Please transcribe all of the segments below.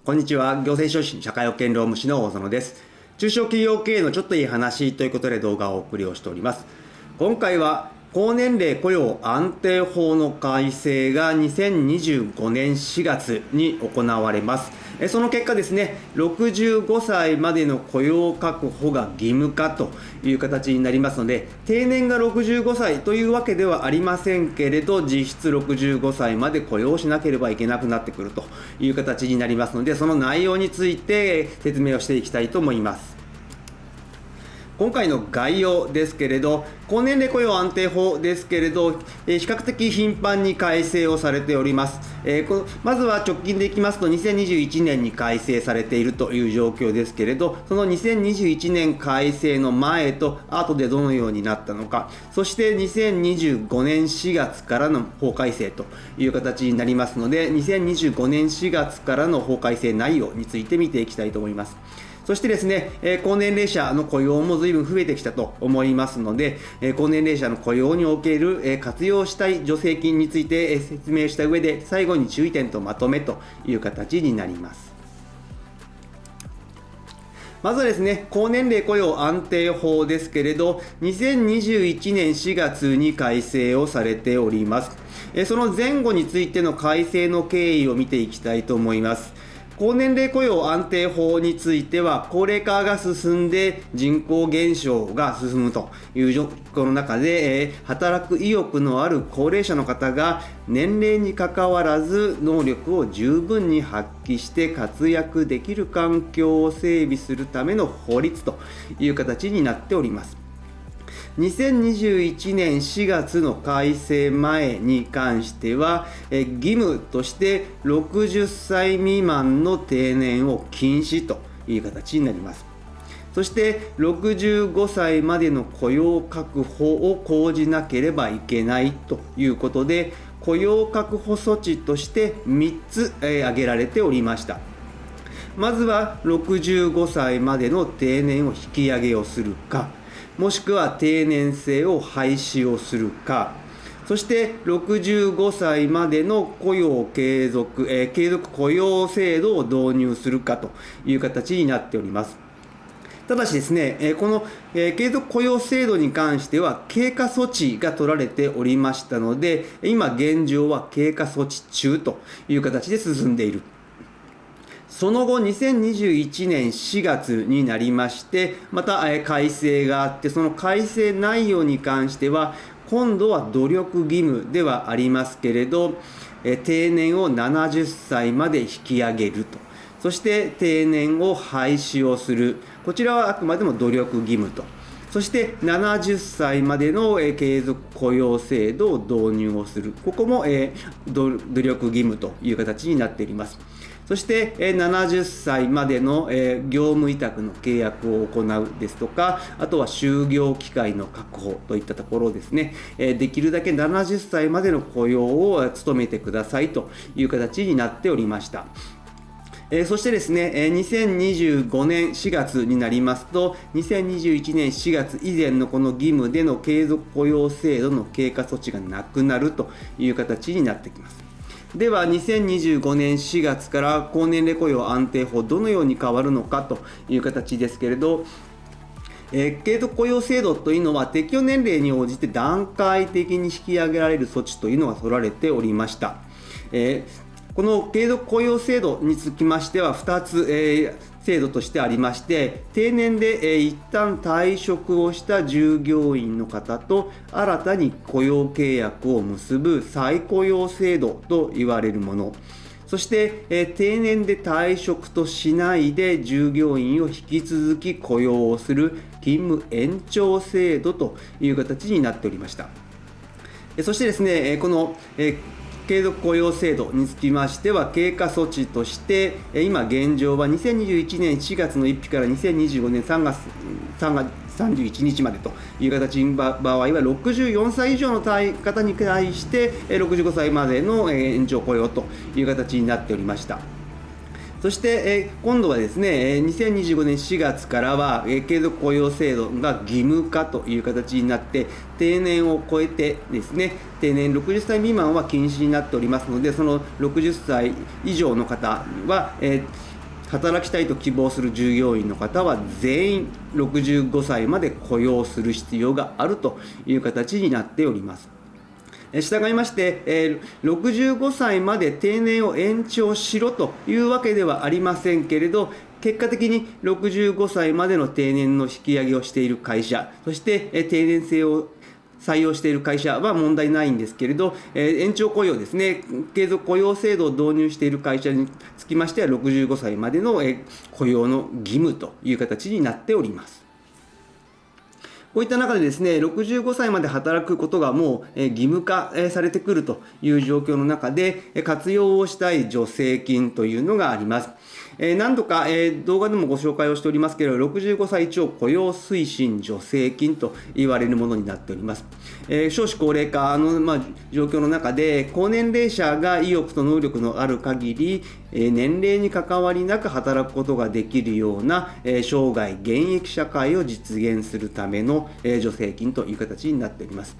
こんにちは。行政書士社会保険労務士の大園です。中小企業経営のちょっといい話ということで動画をお送りをしております。今回は高年齢雇用安定法の改正が2025年4月に行われます。その結果ですね、65歳までの雇用確保が義務化という形になりますので、定年が65歳というわけではありませんけれど、実質65歳まで雇用しなければいけなくなってくるという形になりますので、その内容について説明をしていきたいと思います。今回の概要ですけれど、高年齢雇用安定法ですけれど、比較的頻繁に改正をされております。まずは直近でいきますと、2021年に改正されているという状況ですけれど、その2021年改正の前と後でどのようになったのか、そして2025年4月からの法改正という形になりますので、2025年4月からの法改正内容について見ていきたいと思います。そしてですね、高年齢者の雇用も随分増えてきたと思いますので、高年齢者の雇用における活用したい助成金について説明した上で、最後に注意点とまとめという形になります。まずはですね、高年齢雇用安定法ですけれど、2021年4月に改正をされております。その前後についての改正の経緯を見ていきたいと思います。高年齢雇用安定法については、高齢化が進んで人口減少が進むという状況の中で、働く意欲のある高齢者の方が年齢にかかわらず能力を十分に発揮して活躍できる環境を整備するための法律という形になっております。2021年4月の改正前に関しては、義務として60歳未満の定年を禁止という形になります。そして65歳までの雇用確保を講じなければいけないということで、雇用確保措置として3つ挙げられておりました。まずは65歳までの定年を引き上げをするか、もしくは定年制を廃止をするか、そして65歳までの雇用継続雇用制度を導入するかという形になっております。ただしですね、この継続雇用制度に関しては経過措置が取られておりましたので、今現状は経過措置中という形で進んでいる。その後、2021年4月になりまして、また改正があって、その改正内容に関しては、今度は努力義務ではありますけれど、定年を70歳まで引き上げると。そして定年を廃止をする。こちらはあくまでも努力義務と。そして70歳までの継続雇用制度を導入をする。ここも努力義務という形になっております。そして70歳までの業務委託の契約を行うですとか、あとは就業機会の確保といったところですね、できるだけ70歳までの雇用を務めてくださいという形になっておりました。そしてですね、2025年4月になりますと、2021年4月以前のこの義務での継続雇用制度の経過措置がなくなるという形になってきます。では、2025年4月から高年齢雇用安定法、どのように変わるのかという形ですけれど、継続雇用制度というのは適用年齢に応じて段階的に引き上げられる措置というのが取られておりました。この継続雇用制度につきましては2つ、制度としてありまして、定年で、一旦退職をした従業員の方と新たに雇用契約を結ぶ再雇用制度と言われるもの、そして、定年で退職としないで従業員を引き続き雇用をする勤務延長制度という形になっておりました。そしてですね、この、継続雇用制度につきましては、経過措置として、今現状は2021年4月の1日から2025年3月31日までという形の場合は、64歳以上の方に対して65歳までの延長雇用という形になっておりました。そして今度はですね、2025年4月からは継続雇用制度が義務化という形になって、定年を超えてですね、定年60歳未満は禁止になっておりますので、その60歳以上の方は働きたいと希望する従業員の方は全員65歳まで雇用する必要があるという形になっております。従いまして、65歳まで定年を延長しろというわけではありませんけれど、結果的に65歳までの定年の引き上げをしている会社、そして定年制を採用している会社は問題ないんですけれど、延長雇用ですね、継続雇用制度を導入している会社につきましては、65歳までの雇用の義務という形になっております。こういった中でですね、65歳まで働くことがもう義務化されてくるという状況の中で、活用をしたい助成金というのがあります。何度か動画でもご紹介をしておりますけれど、65歳超雇用推進助成金と言われるものになっております。少子高齢化の状況の中で、高年齢者が意欲と能力のある限り、年齢に関わりなく働くことができるような生涯現役社会を実現するための助成金という形になっております。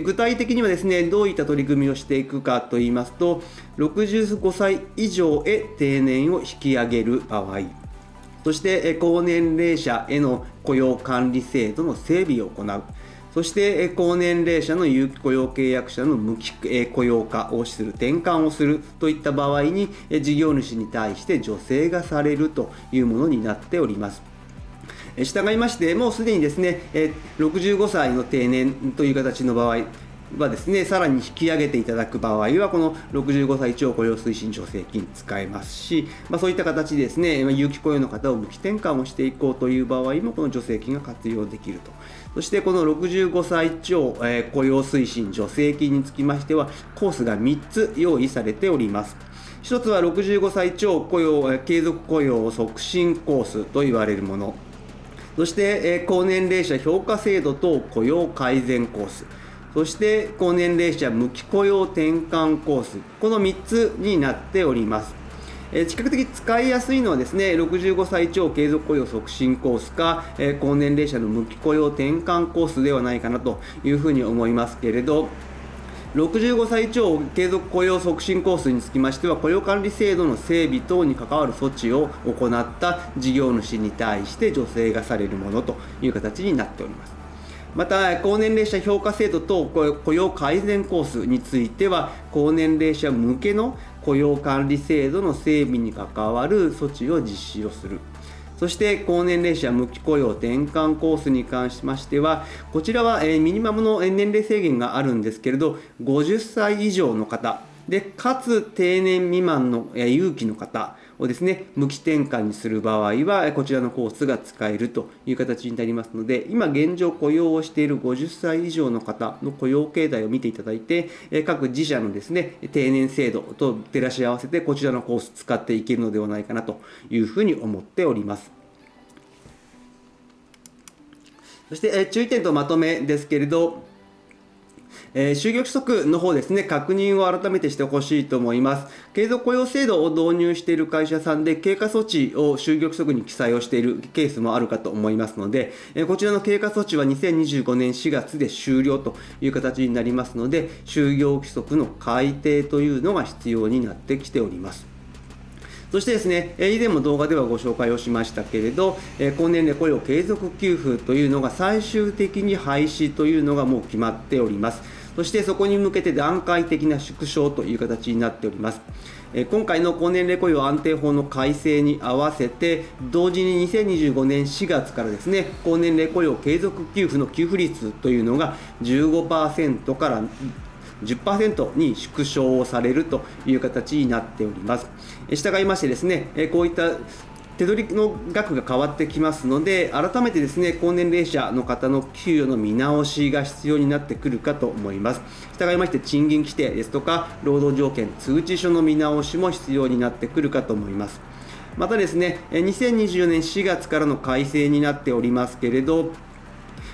具体的にはですね、どういった取り組みをしていくかといいますと、65歳以上へ定年を引き上げる場合、そして高年齢者への雇用管理制度の整備を行う、そして高年齢者の有期雇用契約者の無期雇用化をする、転換をするといった場合に、事業主に対して助成がされるというものになっております。従いまして、もうすでにですね、65歳の定年という形の場合はですね、さらに引き上げていただく場合は、この65歳超雇用推進助成金使えますし、そういった形でですね、有期雇用の方を無期転換をしていこうという場合も、この助成金が活用できると。そしてこの65歳超雇用推進助成金につきましては、コースが3つ用意されております。1つは65歳超雇用継続雇用促進コースと言われるもの。そして高年齢者評価制度等雇用改善コース、そして高年齢者無期雇用転換コース、この3つになっております。比較的使いやすいのはですね、65歳超継続雇用促進コースか、高年齢者の無期雇用転換コースではないかなというふうに思いますけれど、65歳超継続雇用促進コースにつきましては、雇用管理制度の整備等に関わる措置を行った事業主に対して助成がされるものという形になっております。また、高年齢者評価制度等雇用改善コースについては、高年齢者向けの雇用管理制度の整備に関わる措置を実施をする。そして高年齢者無期雇用転換コースに関しましては、こちらはミニマムの年齢制限があるんですけれど、50歳以上の方で、かつ定年未満の有期の方をですね、無期転換にする場合は、こちらのコースが使えるという形になりますので、今現状雇用をしている50歳以上の方の雇用形態を見ていただいて、各自社のですね、定年制度と照らし合わせて、こちらのコース使っていけるのではないかなというふうに思っております。そして注意点とまとめですけれど、就業規則の方ですね、確認を改めてしてほしいと思います。継続雇用制度を導入している会社さんで、経過措置を就業規則に記載をしているケースもあるかと思いますので、こちらの経過措置は2025年4月で終了という形になりますので、就業規則の改定というのが必要になってきております。そしてですね、以前も動画ではご紹介をしましたけれど、高年齢雇用継続給付というのが最終的に廃止というのがもう決まっております。そしてそこに向けて段階的な縮小という形になっております。今回の高年齢雇用安定法の改正に合わせて、同時に2025年4月からですね、高年齢雇用継続給付の給付率というのが 15% から10% に縮小をされるという形になっております。従いましてですね、こういった手取りの額が変わってきますので、改めてですね、高年齢者の方の給与の見直しが必要になってくるかと思います。従いまして、賃金規定ですとか、労働条件通知書の見直しも必要になってくるかと思います。またですね、2024年4月からの改正になっておりますけれど、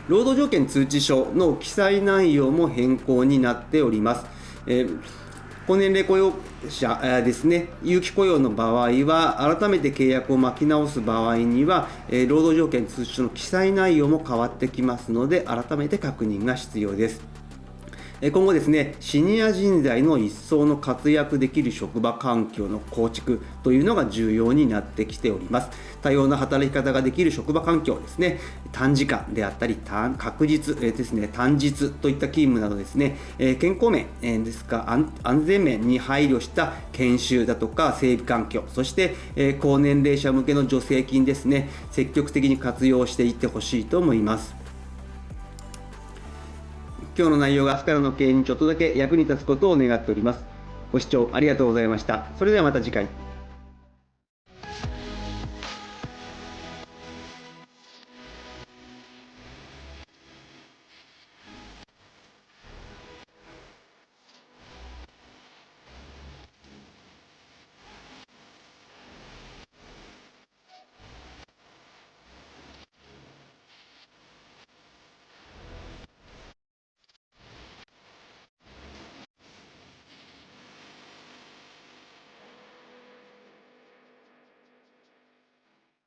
労働条件通知書の記載内容も変更になっております。高年齢雇用者ですね、有期雇用の場合は、改めて契約を巻き直す場合には、労働条件通知書の記載内容も変わってきますので、改めて確認が必要です。今後ですね、シニア人材の一層の活躍できる職場環境の構築というのが重要になってきております。多様な働き方ができる職場環境ですね、短時間であったり確実ですね、単日といった勤務などですね、健康面ですか安全面に配慮した研修だとか整備環境、そして高年齢者向けの助成金ですね、積極的に活用していってほしいと思います。今日の内容が明日からの経営にちょっとだけ役に立つことを願っております。ご視聴ありがとうございました。それではまた次回。